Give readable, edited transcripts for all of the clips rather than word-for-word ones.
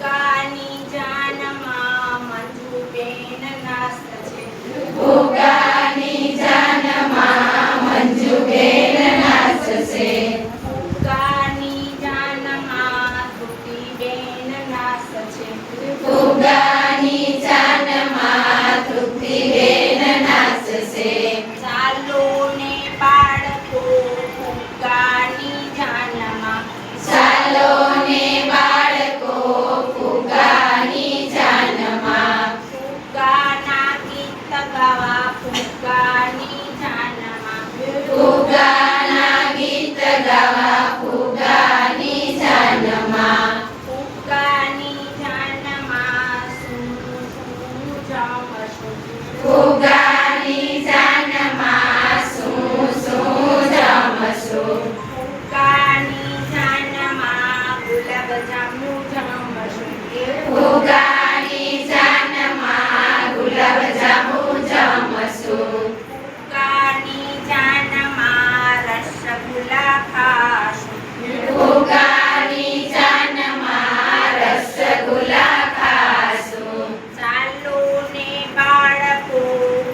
ફુગ્ગાની જાનમાં મંજુબેન નાસ્ત છે. ફુગ્ગાની જાનમાં મંજુબેન નાસ્ત છે. ફુગ્ગાની જાનમાં તૃપ્તિબેન નાસ્ત છે. ફુગ્ગાની જાનમાં તૃપ્તિબેન નાસ્ત છે. ચાલો ને બાળકો ફુગ્ગાની જાનમાં. ચાલો ને બાળકો ફુગ્ગાની જાનમાં. ફુગ્ગાના ગીત ગાવા ફુગ્ગાની જાનમાં. ફુગ્ગાના ગીત ગાવા ફુગ્ગાની જાનમાં. ફુગ્ગાની જાનમાં સૂનું સૂનું જમશું. ફુગ્ગાની જાનમાં શું શું જમશું. ફુગ્ગાની જાનમાં ગુલાબજાંબુ જમશું. ફુગ્ગાની જાનમાં ગુલાબજાંબુ જમશું. ફુગ્ગાની જાનમાં રસગુલ્લા ખાશું. ફુગ્ગાની જાનમાં રસગુલ્લા ખાશું. ચાલો ને બાળકો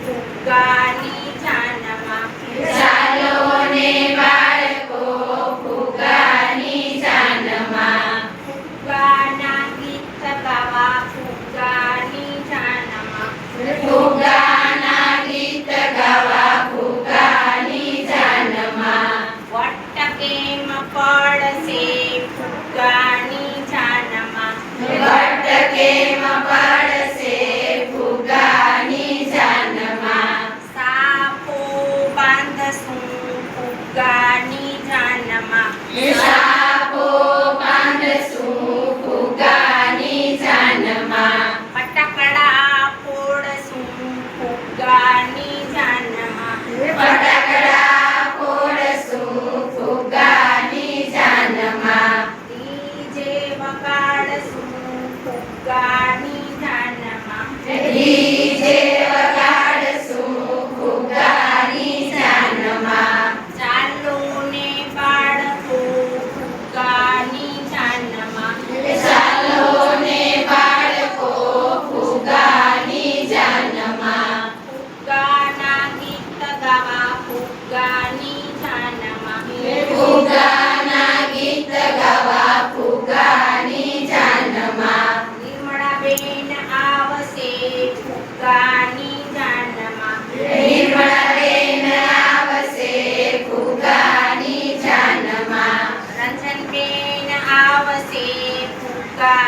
ફુગ્ગાની જાનમાં. ચાલો ને બાળકો ફુગ્ગાની જાનમાં. ફુગ્ગાના ગીત ગાવા ફુગ્ગાની જાનમાં. ફુગ્ગાના ગીત ગાવા ફુગ્ગાની જાનમાં. વટ કેમ પડશે ફુગ્ગાની જાનમાં. વટ કેમ પડશે ફુગ્ગાની જાનમાં. સાપો બાંધશું ફુગ્ગાની જાનમાં. સાપો બાંધશું ફુગ્ગાની જાનમાં. ફટાકડા ફોડશું ફુગ્ગાની જાનમાં. ફટાકડા ફોડશું ફુગ્ગાની જાનમાં. ડીજે વગાડશું ફુગ્ગાની જાનમાં. ડીજે વગાડશું ફુગ્ગાની જાનમાં. ચાલો ને બાળકો ફુગ્ગાની જાનમાં. ચાલો ને બાળકો ફુગ્ગાની જાનમાં. ફુગ્ગાના ગીત ગાવા ફુગ્ગાની જાનમાં. ફુગ્ગાના ગીત ગાવા ફુગ્ગાની જાનમાં. નિર્મળાબેન આવશે ફુગ્ગાની જાનમાં. નિર્મળાબેન આવશે ફુગ્ગાની જાનમાં. રંજનબેન આવશે ફુગ્ગા